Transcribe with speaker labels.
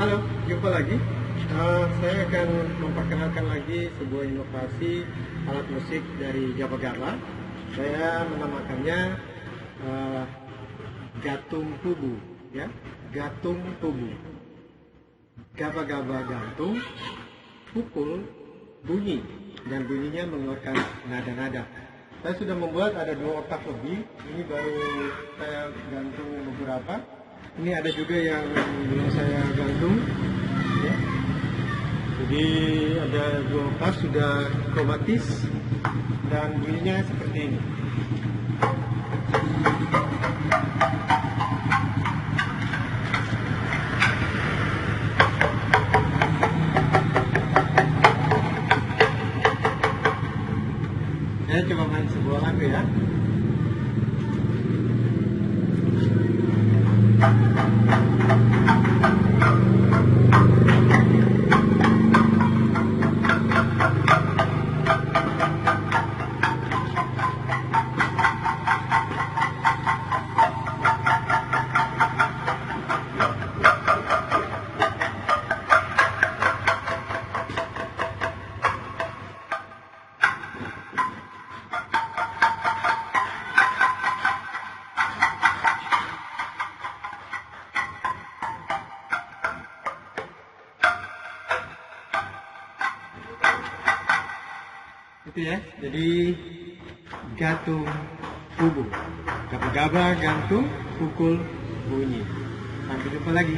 Speaker 1: Halo, jumpa lagi. Saya akan memperkenalkan lagi sebuah inovasi alat musik dari Gaba Gaba. Saya menamakannya Gatung Tubuh, ya, Gatung Tubuh. Gaba Gaba gantung, pukul, bunyi, dan bunyinya mengeluarkan nada-nada. Saya sudah membuat ada 2 oktav lebih. Ini baru saya gantung beberapa. Ini ada juga yang belum saya gantung, ya. Jadi ada 2 oktav sudah kromatis dan bunyinya seperti ini. Saya coba main sebuah lagu, ya. Itu ya, jadi gatung tubuh, gaba-gaba gantung, pukul, bunyi. Sampai jumpa lagi.